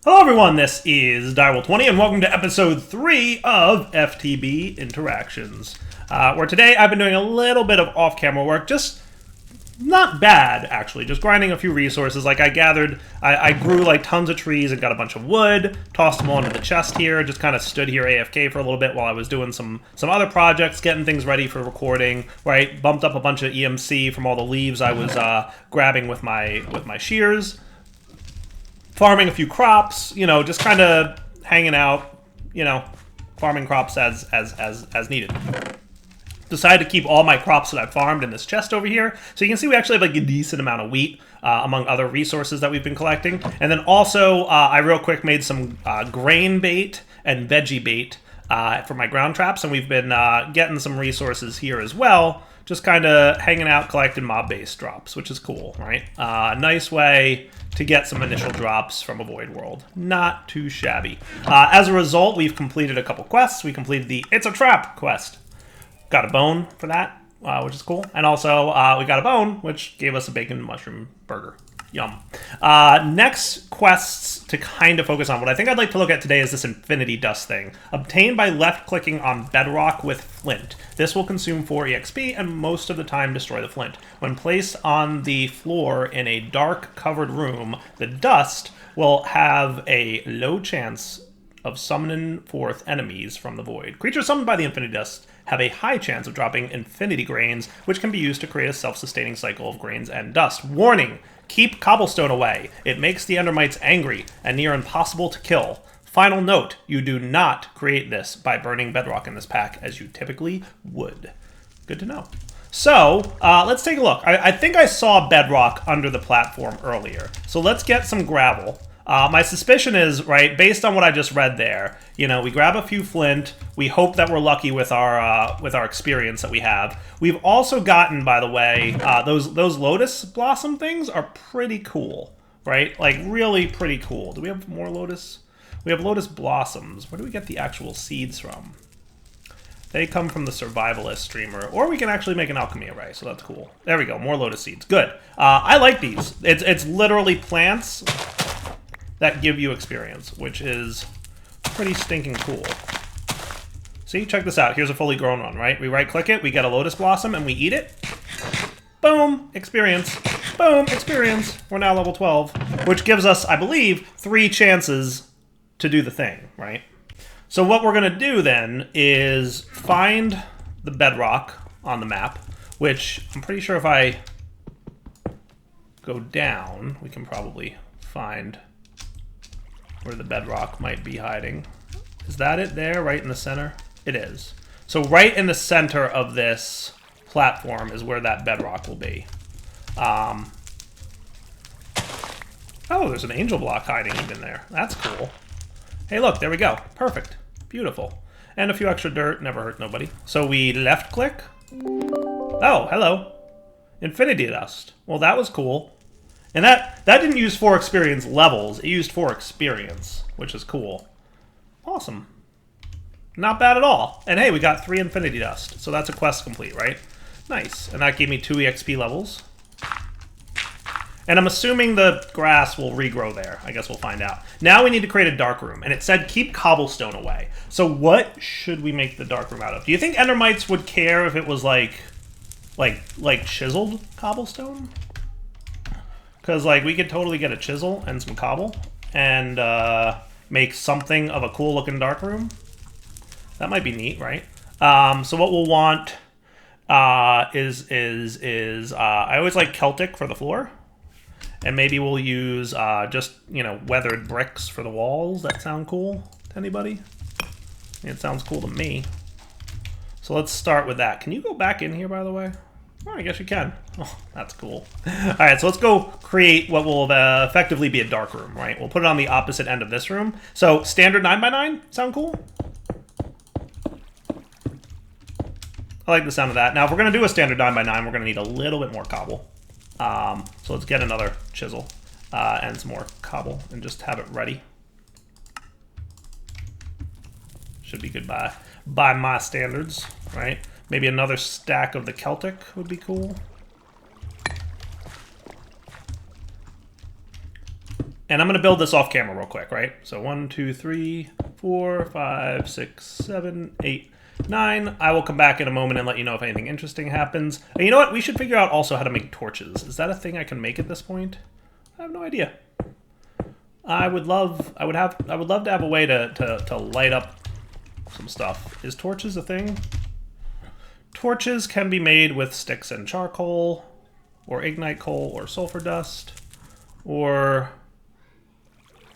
Hello everyone, this is Direwolf20 and welcome to episode 3 of FTB Interactions. Where today I've been doing a little bit of off-camera work, just not bad actually, just grinding a few resources. Like I grew like tons of trees and got a bunch of wood, tossed them all into the chest here, just kind of stood here AFK for a little bit while I was doing some other projects, getting things ready for recording, right? Bumped up a bunch of EMC from all the leaves I was grabbing with my shears. Farming a few crops, you know, just kind of hanging out, you know, farming crops as needed. Decided to keep all my crops that I farmed in this chest over here. So you can see we actually have like a decent amount of wheat, among other resources that we've been collecting. And then also, I real quick made some grain bait and veggie bait for my ground traps. And we've been getting some resources here as well. Just kind of hanging out, collecting mob-based drops, which is cool, right? Nice way to get some initial drops from a Void World. Not too shabby. As a result, we've completed a couple quests. We completed the It's a Trap quest. Got a bone for that, which is cool. And also, we got a bone, which gave us a bacon mushroom burger. Yum. Next quests to kind of focus on. What I think I'd like to look at today is this Infinity Dust thing. Obtained by left-clicking on bedrock with flint. This will consume 4 EXP and most of the time destroy the flint. When placed on the floor in a dark covered room, the dust will have a low chance of summoning forth enemies from the void. Creatures summoned by the Infinity Dust have a high chance of dropping Infinity Grains, which can be used to create a self-sustaining cycle of grains and dust. Warning! Keep cobblestone away. It makes the Endermites angry and near impossible to kill. Final note, you do not create this by burning bedrock in this pack, as you typically would. Good to know. So, let's take a look. I think I saw bedrock under the platform earlier. So let's get some gravel. My suspicion is, right, based on what I just read there, you know, we grab a few flint, we hope that we're lucky with our experience that we have. We've also gotten, by the way, those lotus blossom things are pretty cool, right? Like, really pretty cool. Do we have more lotus? We have lotus blossoms. Where do we get the actual seeds from? They come from the survivalist streamer, or we can actually make an alchemy array, so that's cool. There we go, more lotus seeds. Good. I like these. It's literally plants that give you experience, which is pretty stinking cool. See, check this out. Here's a fully grown one, right? We right-click it, we get a lotus blossom, and we eat it. Boom, experience. Boom, experience. We're now level 12, which gives us, I believe, 3 chances to do the thing, right? So what we're gonna do then is find the bedrock on the map, which I'm pretty sure if I go down, we can probably find where the bedrock might be hiding. Is that it there, right in the center? It is. So right in the center of this platform is where that bedrock will be. Oh, there's an angel block hiding even there. That's cool. Hey, look, there we go. Perfect. Beautiful. And a few extra dirt, never hurt nobody. So we left click. Oh, hello. Infinity Dust. Well, that was cool. And that didn't use 4 experience levels, it used 4 experience, which is cool. Awesome. Not bad at all. And hey, we got 3 Infinity Dust, so that's a quest complete, right? Nice. And that gave me 2 EXP levels. And I'm assuming the grass will regrow there. I guess we'll find out. Now we need to create a dark room, and it said keep cobblestone away. So what should we make the dark room out of? Do you think Endermites would care if it was like chiseled cobblestone? Because, like, we could totally get a chisel and some cobble and make something of a cool-looking dark room. That might be neat, right? So what we'll want is I always like Celtic for the floor. And maybe we'll use just, you know, weathered bricks for the walls. That sound cool to anybody? It sounds cool to me. So let's start with that. Can you go back in here, by the way? Oh, I guess you can. Oh, that's cool. All right, so let's go create what will effectively be a dark room, right? We'll put it on the opposite end of this room. So standard 9x9, sound cool? I like the sound of that. Now, if we're going to do a standard 9x9, we're going to need a little bit more cobble. So let's get another chisel and some more cobble and just have it ready. Should be good by my standards, right? Maybe another stack of the Celtic would be cool. And I'm going to build this off camera real quick, right? So 1, 2, 3, 4, 5, 6, 7, 8, 9. I will come back in a moment and let you know if anything interesting happens. And you know what? We should figure out also how to make torches. Is that a thing I can make at this point? I have no idea. I would love to have a way to light up some stuff. Is torches a thing? Torches can be made with sticks and charcoal, or ignite coal, or sulfur dust, or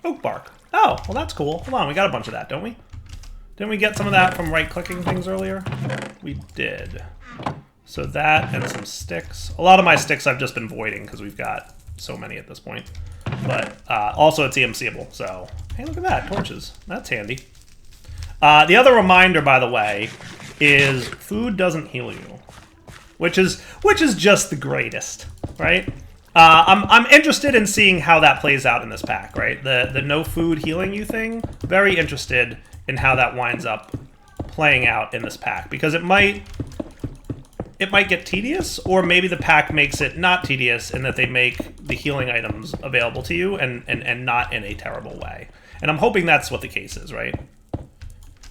oak bark. Oh, well that's cool. Hold on, we got a bunch of that, don't we? Didn't we get some of that from right-clicking things earlier? We did. So that and some sticks. A lot of my sticks I've just been voiding because we've got so many at this point. But also it's EMCable, so hey, look at that, torches. That's handy. The other reminder, by the way, is food doesn't heal you, which is just the greatest, right? I'm interested in seeing how that plays out in this pack, right? The no food healing you thing. Very interested in how that winds up playing out in this pack, because it might get tedious, or maybe the pack makes it not tedious in that they make the healing items available to you and not in a terrible way. And I'm hoping that's what the case is, right?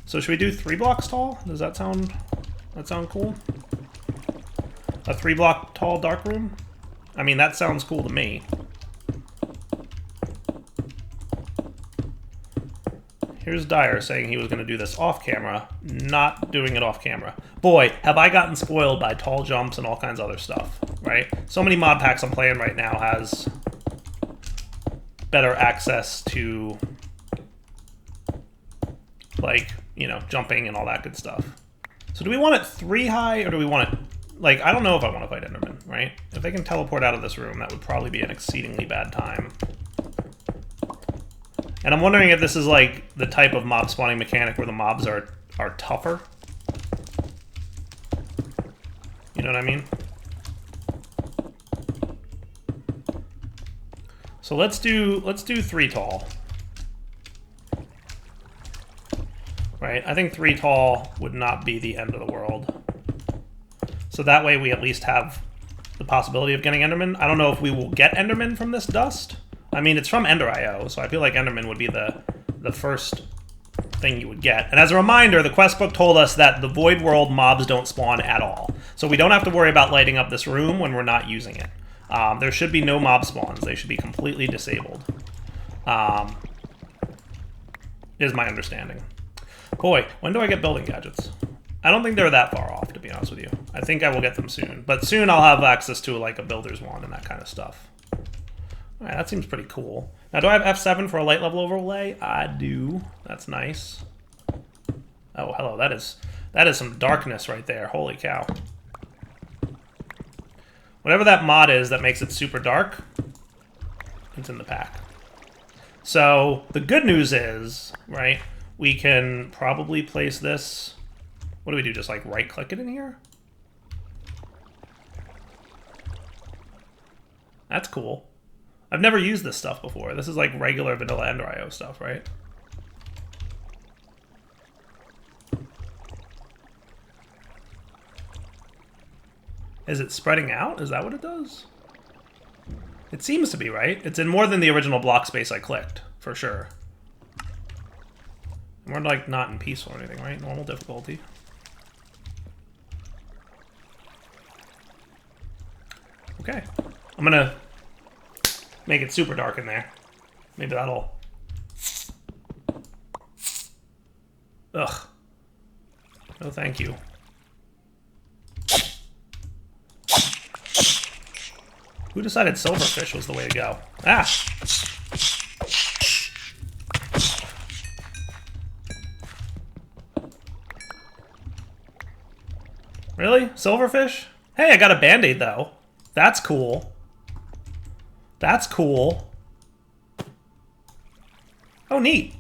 So should we do 3 blocks tall? Does that sound cool? A 3 block tall dark room? I mean, that sounds cool to me. Here's Dyer saying he was going to do this off camera, not doing it off camera. Boy, have I gotten spoiled by tall jumps and all kinds of other stuff, right? So many mod packs I'm playing right now has better access to, like, you know, jumping and all that good stuff. So do we want it 3 high, or do we want it, like, I don't know if I want to fight Enderman, right? If they can teleport out of this room, that would probably be an exceedingly bad time. And I'm wondering if this is like the type of mob spawning mechanic where the mobs are tougher. You know what I mean? So let's do 3 tall. Right? I think 3 tall would not be the end of the world. So that way we at least have the possibility of getting Enderman. I don't know if we will get Enderman from this dust. I mean, it's from Ender.io, so I feel like Enderman would be the first thing you would get. And as a reminder, the quest book told us that the Void World mobs don't spawn at all. So we don't have to worry about lighting up this room when we're not using it. There should be no mob spawns. They should be completely disabled. Is my understanding. Boy, when do I get building gadgets? I don't think they're that far off, to be honest with you. I think I will get them soon. But soon I'll have access to like a builder's wand and that kind of stuff. All right, that seems pretty cool. Now, do I have F7 for a light level overlay? I do. That's nice. Oh, hello. That is some darkness right there. Holy cow. Whatever that mod is that makes it super dark, it's in the pack. So the good news is, right, we can probably place this. What do we do? Just like right click it in here? That's cool. I've never used this stuff before. This is like regular vanilla Ender.io stuff, right? Is it spreading out? Is that what it does? It seems to be, right? It's in more than the original block space I clicked, for sure. We're like not in peaceful or anything, right? Normal difficulty. Okay. I'm gonna make it super dark in there. Maybe that'll... Ugh. No thank you. Who decided silverfish was the way to go? Ah! Really? Silverfish? Hey, I got a band-aid though. That's cool. That's cool. Oh, neat.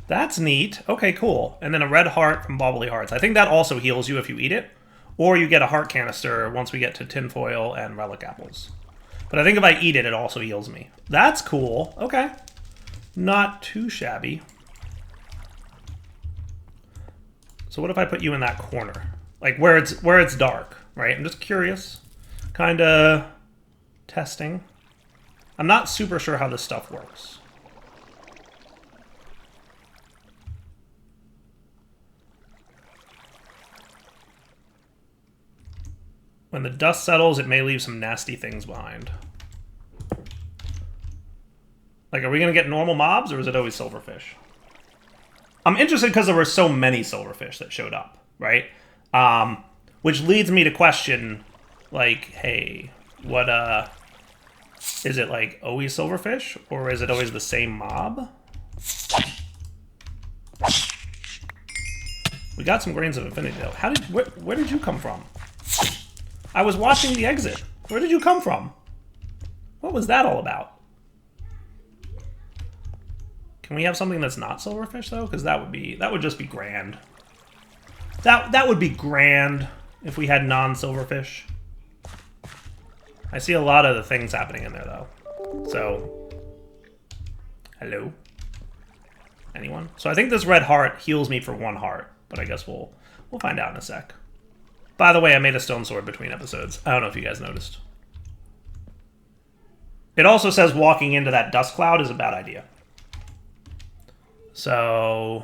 That's neat. Okay, cool. And then a red heart from Bobbly Hearts. I think that also heals you if you eat it. Or you get a heart canister once we get to tinfoil and relic apples. But I think if I eat it, it also heals me. That's cool. Okay. Not too shabby. So what if I put you in that corner? Like where it's dark. right? I'm just curious. Kind of testing. I'm not super sure how this stuff works. When the dust settles, it may leave some nasty things behind. Like, are we going to get normal mobs, or is it always silverfish? I'm interested because there were so many silverfish that showed up, right? Which leads me to question, like, hey, what, is it, like, always silverfish, or is it always the same mob? We got some grains of infinity, though. Where did you come from? I was watching the exit. Where did you come from? What was that all about? Can we have something that's not silverfish, though? Because that would just be grand. That would be grand if we had non-silverfish. I see a lot of the things happening in there, though. So, hello? Anyone? So I think this red heart heals me for 1 heart, but I guess we'll find out in a sec. By the way, I made a stone sword between episodes. I don't know if you guys noticed. It also says walking into that dust cloud is a bad idea. So,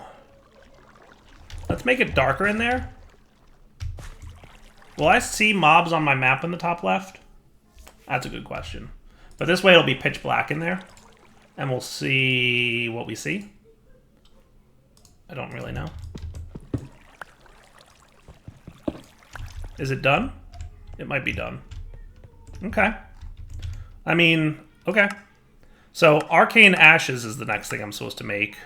let's make it darker in there. Will I see mobs on my map in the top left? That's a good question. But this way it'll be pitch black in there. And we'll see what we see. I don't really know. Is it done? It might be done. Okay. I mean, okay. So, arcane ashes is the next thing I'm supposed to make.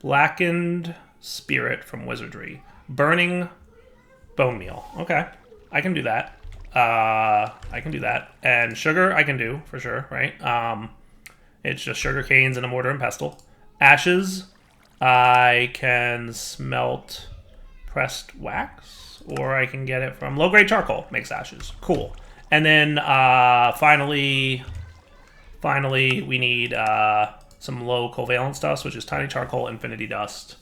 Blackened spirit from wizardry. Burning bone meal. Okay. I can do that. I can do that. And sugar I can do, for sure, right? It's just sugar canes and a mortar and pestle. Ashes, I can smelt pressed wax, or I can get it from low-grade charcoal. Makes ashes. Cool. And then, finally, we need, some low covalent dust, which is tiny charcoal, infinity dust,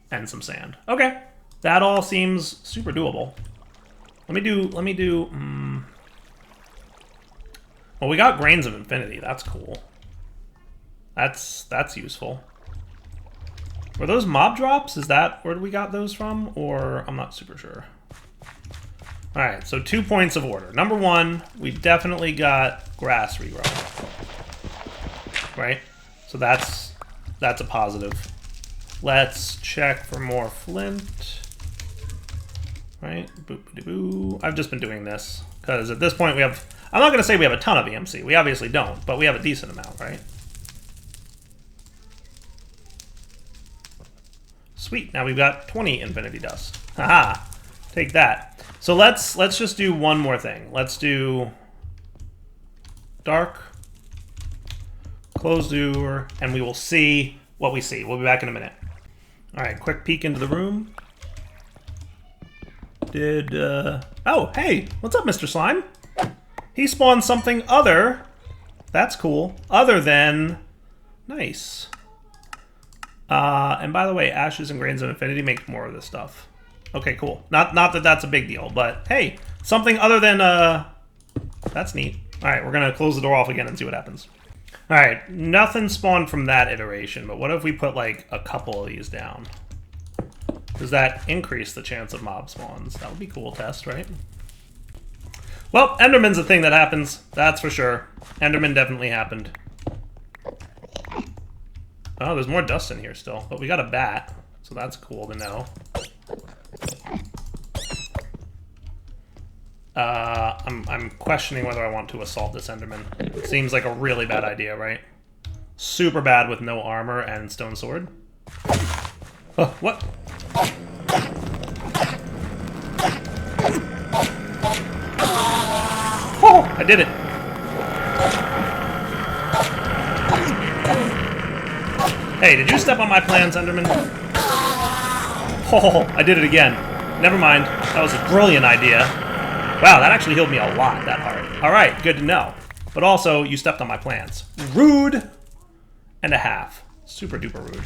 and some sand. Okay. That all seems super doable. Let me do, well, we got grains of infinity. That's cool. That's useful. Were those mob drops? Is that where we got those from? Or I'm not super sure. Alright, so 2 points of order. Number 1, we definitely got grass regrowing. Right? So that's a positive. Let's check for more flint. Right? Boop-de-boo. I've just been doing this. Because at this point we have... I'm not going to say we have a ton of EMC. We obviously don't. But we have a decent amount, right? Sweet. Now we've got 20 infinity dust. Haha. Take that. So let's just do one more thing. Let's do... dark... closed door, and we will see what we see. We'll be back in a minute. Alright, quick peek into the room. Oh, hey! What's up, Mr. Slime? He spawned something other... That's cool. Other than... Nice. And by the way, ashes and grains of infinity make more of this stuff. Okay, cool. Not that that's a big deal, but hey, something other than, that's neat. Alright, we're gonna close the door off again and see what happens. Alright, nothing spawned from that iteration, but what if we put, like, a couple of these down? Does that increase the chance of mob spawns? That would be a cool test, right? Well, Enderman's a thing that happens, that's for sure. Enderman definitely happened. Oh, there's more dust in here still, but we got a bat, so that's cool to know. I'm questioning whether I want to assault this Enderman. It seems like a really bad idea, right? Super bad with no armor and stone sword. Oh, what? Oh, I did it. Hey, did you step on my plans, Enderman? Oh, I did it again. Never mind. That was a brilliant idea. Wow, that actually healed me a lot, that heart. Alright, good to know. But also, you stepped on my plans. Rude and a half. Super duper rude.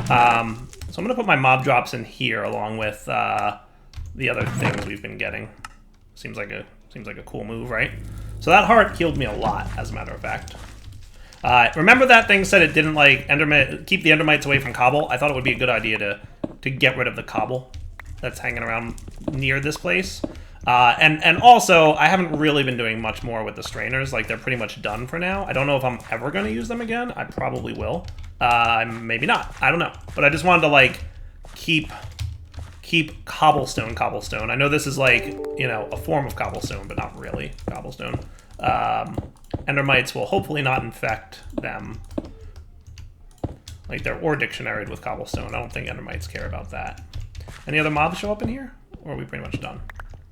So I'm going to put my mob drops in here along with the other things we've been getting. Seems like a cool move, right? So that heart healed me a lot, as a matter of fact. Remember that thing said it didn't like keep the endermites away from cobble? I thought it would be a good idea to get rid of the cobble that's hanging around near this place. And also, I haven't really been doing much more with the strainers. Like, they're pretty much done for now. I don't know if I'm ever going to use them again. I probably will. Maybe not. I don't know. But I just wanted to, like, keep cobblestone. I know this is, like, you know, a form of cobblestone, but not really cobblestone. Endermites will hopefully not infect them. Like, they're ore dictionaried with cobblestone. I don't think endermites care about that. Any other mobs show up in here? Or are we pretty much done?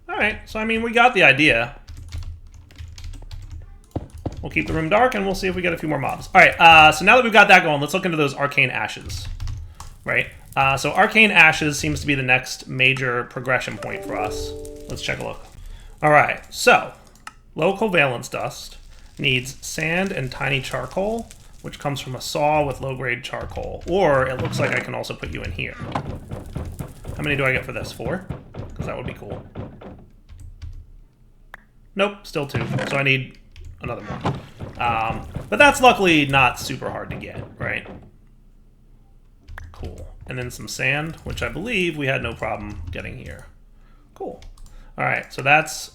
Alright, so I mean, we got the idea. We'll keep the room dark, and we'll see if we get a few more mobs. Alright, so now that we've got that going, let's look into those arcane ashes. Right? So arcane ashes seems to be the next major progression point for us. Let's check a look. Alright, so low covalence dust needs sand and tiny charcoal, which comes from a saw with low-grade charcoal. Or it looks like I can also put you in here. How many do I get for this? 4? Because that would be cool. Nope, still 2. So I need another one. But that's luckily not super hard to get, right? Cool. And then some sand, which I believe we had no problem getting here. Cool. All right, so that's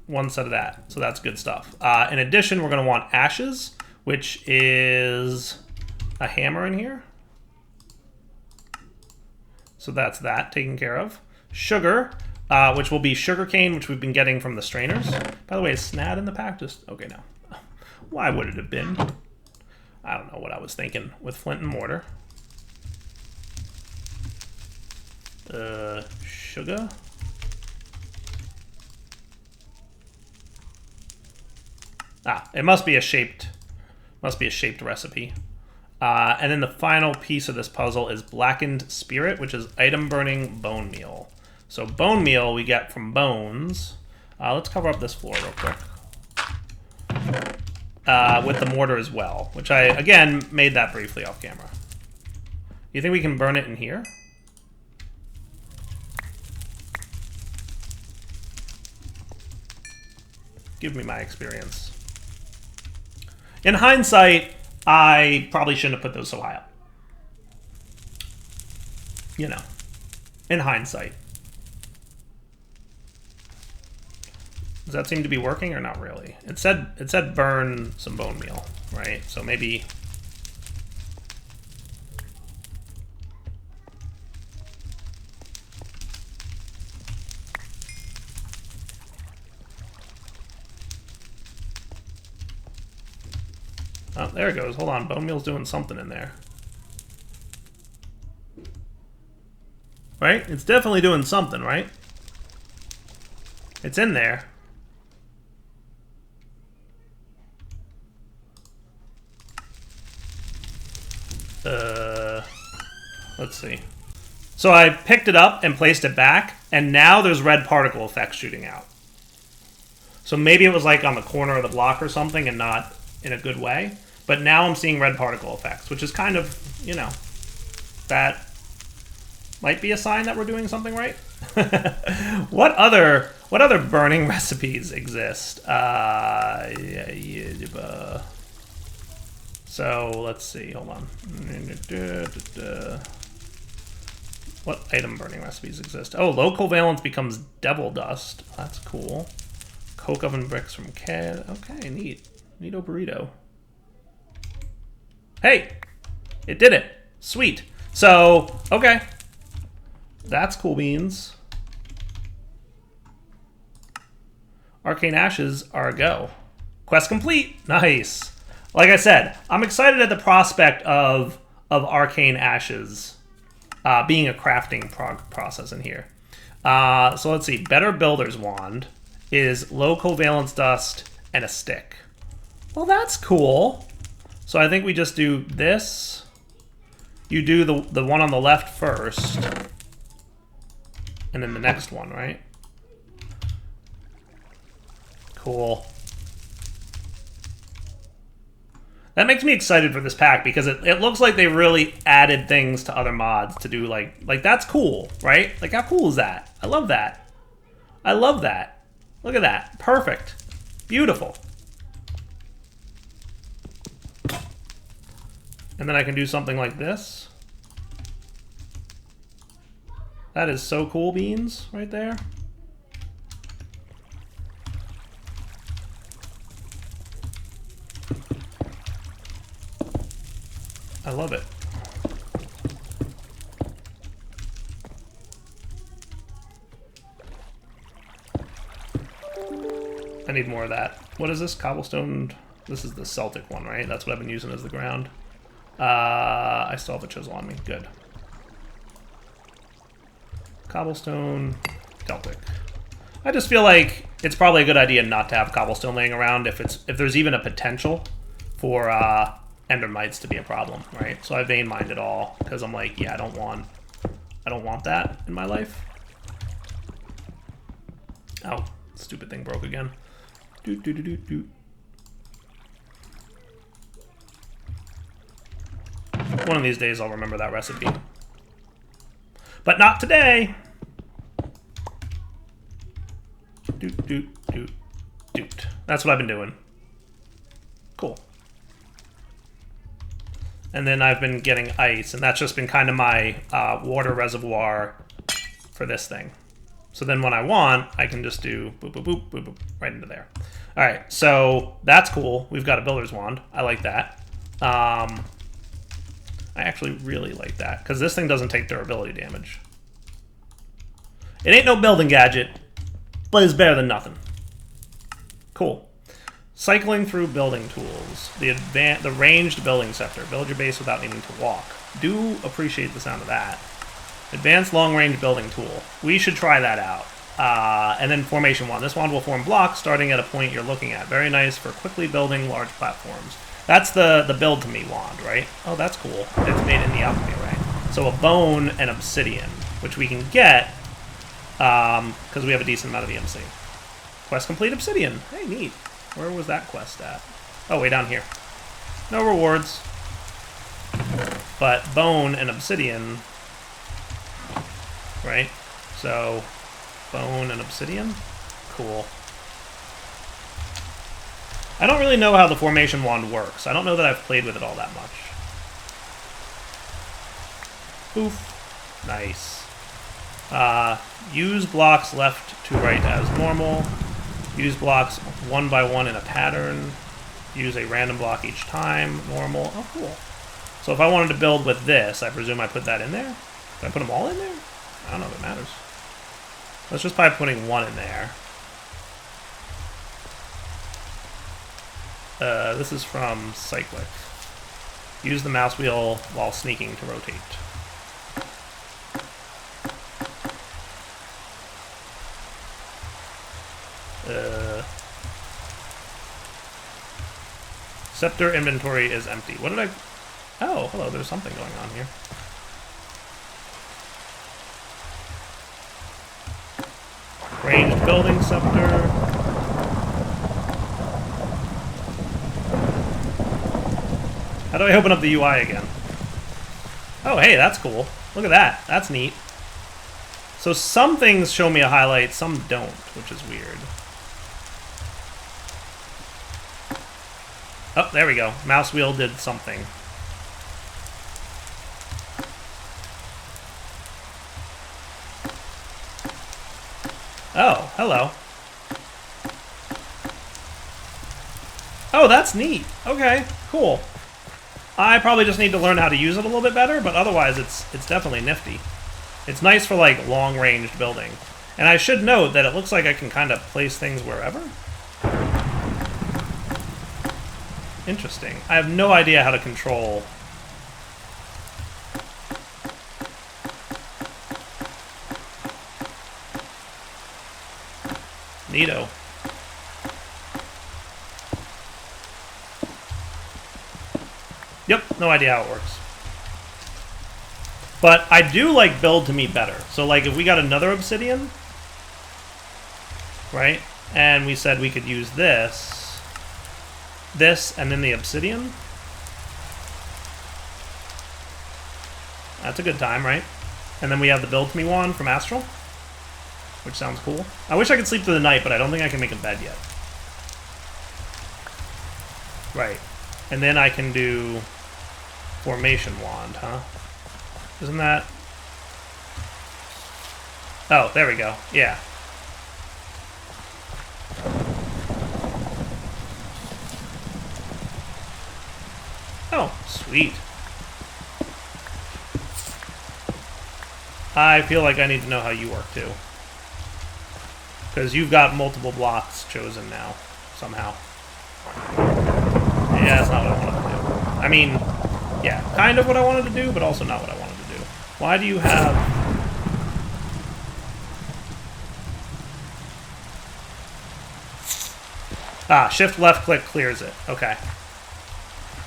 one set of that. So that's good stuff. In addition, we're going to want ashes, which is a hammer in here. So that's that taken care of. Sugar, which will be sugarcane, which we've been getting from the strainers. By the way, is Snad in the pack? Just okay now. Why would it have been? I don't know what I was thinking with flint and mortar. Sugar. It must be a shaped recipe. And then the final piece of this puzzle is blackened spirit, which is item burning bone meal. So bone meal we get from bones. Let's cover up this floor real quick. With the mortar as well, which I, again, made that briefly off camera. You think we can burn it in here? Give me my experience. In hindsight, I probably shouldn't have put those so high up. You know, in hindsight. Does that seem to be working or not really? It said burn some bone meal, right? So maybe... Oh, there it goes. Hold on. Bone meal's doing something in there. Right? It's definitely doing something, right? It's in there. Let's see. So I picked it up and placed it back, and now there's red particle effects shooting out. So maybe it was like on the corner of the block or something and not in a good way. But now I'm seeing red particle effects, which is kind of, you know, that might be a sign that we're doing something right. What other burning recipes exist? So let's see. Hold on. What item burning recipes exist? Oh, low covalence becomes devil dust. That's cool. Coke oven bricks from Ked. Okay, neat. Neato burrito. Hey, it did it. Sweet. So, okay. That's cool beans. Arcane ashes are a go. Quest complete. Nice. Like I said, I'm excited at the prospect of arcane ashes being a crafting process in here. So let's see. Better Builder's Wand is low covalence dust and a stick. Well, that's cool. So I think we just do this. You do the one on the left first. And then the next one, right? Cool. That makes me excited for this pack because it looks like they really added things to other mods to do like that's cool, right? Like how cool is that? I love that. I love that. Look at that. Perfect. Beautiful. And then I can do something like this. That is so cool, beans, right there. I love it. I need more of that. What is this? Cobblestone? This is the Celtic one, right? That's what I've been using as the ground. I still have a chisel on me. Good. Cobblestone, Celtic. I just feel like it's probably a good idea not to have cobblestone laying around if there's even a potential for ender mites to be a problem, right? So I vein mined it all because I'm like, yeah, I don't want that in my life. Oh, stupid thing broke again. Doot, doot, doot, doot, doot. One of these days I'll remember that recipe. But not today. Doot, doot, doot, doot. That's what I've been doing. Cool. And then I've been getting ice, and that's just been kind of my water reservoir for this thing. So then when I want, I can just do boop, boop, boop, boop, boop, right into there. All right, so that's cool. We've got a builder's wand. I like that. I actually really like that, because this thing doesn't take durability damage. It ain't no building gadget, but it's better than nothing. Cool. Cycling through building tools. The ranged building scepter. Build your base without needing to walk. Do appreciate the sound of that. Advanced long-range building tool. We should try that out. And then formation wand. This wand will form blocks starting at a point you're looking at. Very nice for quickly building large platforms. That's the build to me wand, right? Oh, that's cool. It's made in the alchemy, right? So a bone and obsidian, which we can get because we have a decent amount of EMC. Quest complete obsidian. Hey, neat. Where was that quest at? Oh, way down here. No rewards. But bone and obsidian, right? So bone and obsidian. Cool. I don't really know how the formation wand works. I don't know that I've played with it all that much. Poof. Nice. Use blocks left to right as normal. Use blocks one by one in a pattern. Use a random block each time. Normal. Oh, cool. So if I wanted to build with this, I presume I put that in there? Did I put them all in there? I don't know if it matters. Let's just by putting one in there. This is from Cyclic. Use the mouse wheel while sneaking to rotate. Scepter inventory is empty. What did I... Oh, hello, there's something going on here. Ranged building scepter. How do I open up the UI again? Oh, hey, that's cool. Look at that. That's neat. So some things show me a highlight, some don't, which is weird. Oh, there we go. Mouse wheel did something. Oh, hello. Oh, that's neat. Okay, cool. I probably just need to learn how to use it a little bit better, but otherwise it's definitely nifty. It's nice for like long-ranged building. And I should note that it looks like I can kind of place things wherever. Interesting. I have no idea how to control... Neato. Yep, no idea how it works. But I do like build to me better. So like if we got another obsidian, right? And we said we could use this, and then the obsidian. That's a good time, right? And then we have the build to me wand from Astral. which sounds cool. I wish I could sleep through the night, but I don't think I can make a bed yet. Right. And then I can do formation wand, huh? Isn't that... Oh, there we go. Yeah. Oh, sweet. I feel like I need to know how you work, too. Because you've got multiple blocks chosen now, somehow. Yeah, that's not what I wanted to do. I mean, yeah, kind of what I wanted to do, but also not what I wanted to do. Why do you have... Ah, shift left click clears it. Okay.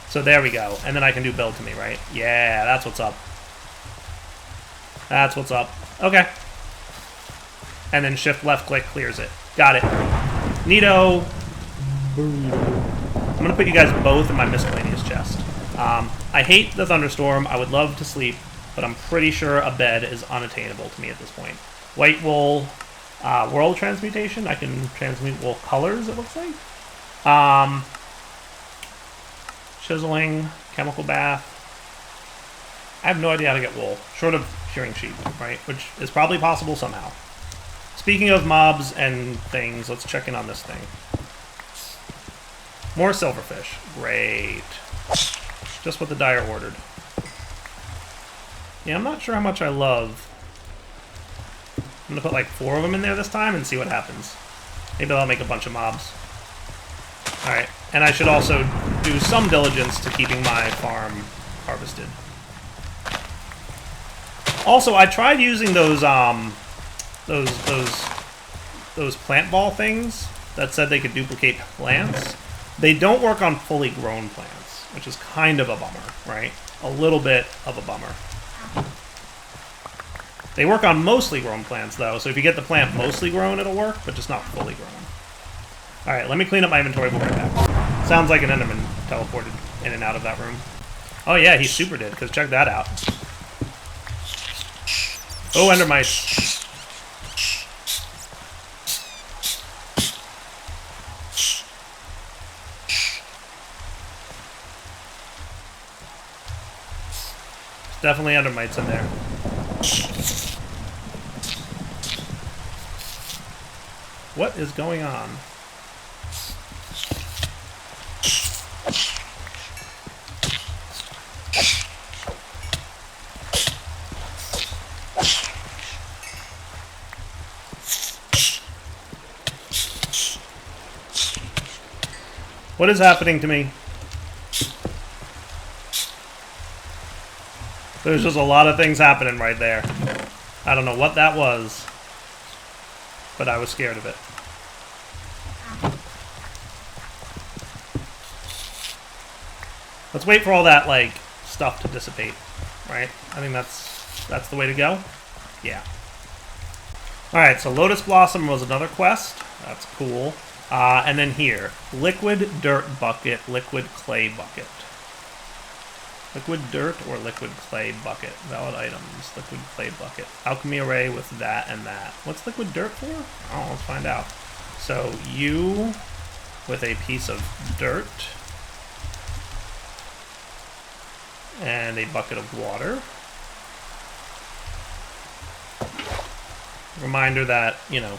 So there we go. And then I can do build to me, right? Yeah, that's what's up. That's what's up. Okay. And then shift left click clears it. Got it. Neato. I'm gonna put you guys both in my miscellaneous chest. I hate the thunderstorm. I would love to sleep, but I'm pretty sure a bed is unattainable to me at this point. White wool, world transmutation. I can transmute wool colors, it looks like. Chiseling, chemical bath. I have no idea how to get wool, short of curing sheep, right? Which is probably possible somehow. Speaking of mobs and things, let's check in on this thing. More silverfish. Great. Just what the dyer ordered. Yeah, I'm not sure how much I love. I'm gonna put like 4 of them in there this time and see what happens. Maybe that'll make a bunch of mobs. Alright, and I should also do some diligence to keeping my farm harvested. Also, I tried using those plant ball things that said they could duplicate plants. They don't work on fully grown plants, which is kind of a bummer, right? A little bit of a bummer. They work on mostly grown plants, though, so if you get the plant mostly grown, it'll work, but just not fully grown. Alright, let me clean up my inventory. We'll be right back. Sounds like an Enderman teleported in and out of that room. Oh yeah, he super did, because check that out. Oh, Endermice. Definitely Endermites in there. What is going on? What is happening to me? There's just a lot of things happening right there. I don't know what that was, but I was scared of it. Let's wait for all that, like, stuff to dissipate, right? I think that's the way to go. Yeah. Alright, so Lotus Blossom was another quest. That's cool. And then here, liquid dirt bucket, liquid clay bucket. Liquid dirt or liquid clay bucket. Valid items. Liquid clay bucket. Alchemy array with that and that. What's liquid dirt for? Oh, let's find out. So you with a piece of dirt and a bucket of water. Reminder that, you know,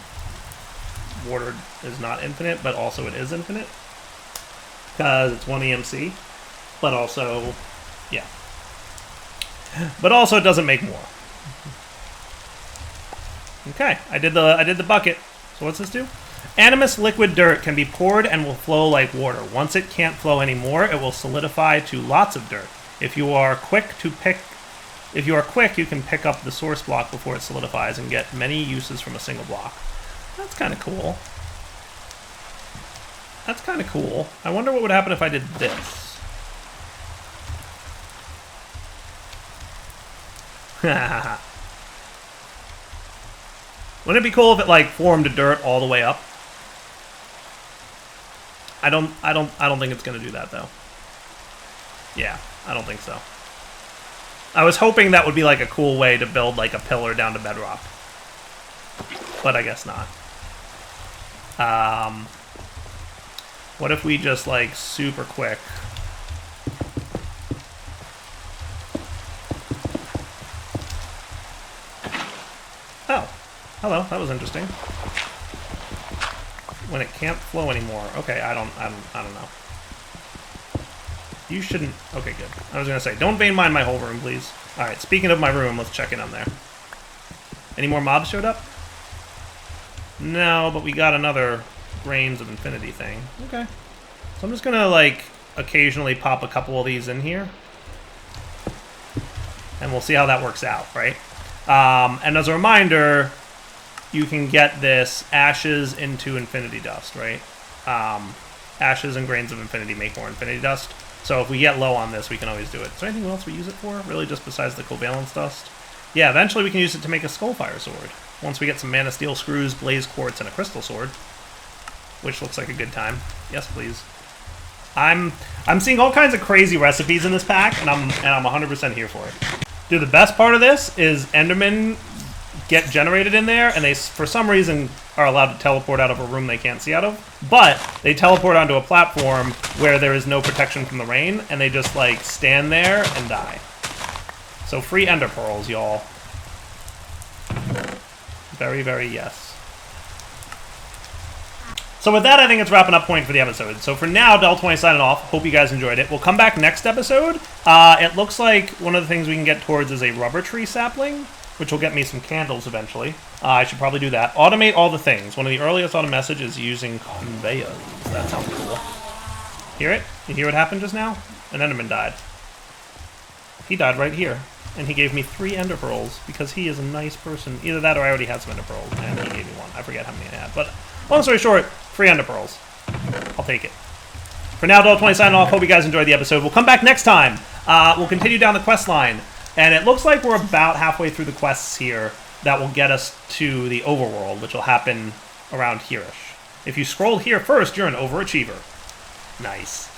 water is not infinite, but also it is infinite. Because it's 1 EMC. But also... yeah. But also it doesn't make more. Okay, I did the bucket. So what's this do? Animus liquid dirt can be poured and will flow like water. Once it can't flow anymore, it will solidify to lots of dirt. If you are quick, you can pick up the source block before it solidifies and get many uses from a single block. That's kind of cool. That's kind of cool. I wonder what would happen if I did this. Wouldn't it be cool if it like formed dirt all the way up? I don't think it's gonna do that though. Yeah, I don't think so. I was hoping that would be like a cool way to build like a pillar down to bedrock. but I guess not. What if we just, like, super quick... Oh, hello. That was interesting. When it can't flow anymore. Okay, I don't know. You shouldn't... Okay, good. I was gonna say, don't vein mine my whole room, please. Alright, speaking of my room, let's check in on there. Any more mobs showed up? No, but we got another Grains of Infinity thing. Okay. So I'm just gonna, like, occasionally pop a couple of these in here. And we'll see how that works out, right? And as a reminder, you can get this ashes into infinity dust, right? Ashes and Grains of Infinity make more infinity dust. So if we get low on this, we can always do it. Is there anything else we use it for? Really just besides the covalence dust? Yeah, eventually we can use it to make a Skullfire sword. Once we get some Mana Steel screws, Blaze Quartz, and a Crystal sword. Which looks like a good time. Yes, please. I'm seeing all kinds of crazy recipes in this pack, and I'm 100% here for it. Dude, the best part of this is Endermen get generated in there, and they, for some reason, are allowed to teleport out of a room they can't see out of. But they teleport onto a platform where there is no protection from the rain, and they just, like, stand there and die. So free Ender Pearls, y'all. Very, very yes. So with that, I think it's wrapping up point for the episode. So for now, Del20 signing off. Hope you guys enjoyed it. We'll come back next episode. It looks like one of the things we can get towards is a rubber tree sapling, which will get me some candles eventually. I should probably do that. Automate all the things. One of the earliest auto messages is using conveyors. That sounds cool. Hear it? You hear what happened just now? An Enderman died. He died right here. And he gave me 3 Ender Pearls because he is a nice person. Either that or I already had some Ender Pearls, and he gave me 1. I forget how many I had. But long story short, 3 Ender Pearls. I'll take it. For now, Del20 signing off. Hope you guys enjoyed the episode. We'll come back next time. We'll continue down the quest line. And it looks like we're about halfway through the quests here that will get us to the overworld, which will happen around here-ish. If you scroll here first, you're an overachiever. Nice.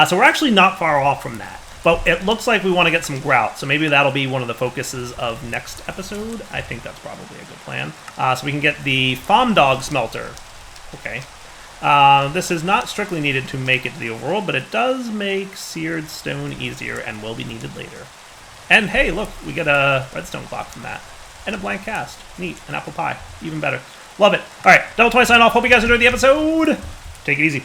So we're actually not far off from that. But it looks like we want to get some grout, so maybe that'll be one of the focuses of next episode. I think that's probably a good plan. So we can get the Farm Dog Smelter. Okay. This is not strictly needed to make it to the overworld, but it does make seared stone easier and will be needed later. And hey, look, we get a redstone clock from that. And a blank cast. Neat. An apple pie. Even better. Love it. Alright, Del20 sign off. Hope you guys enjoyed the episode. Take it easy.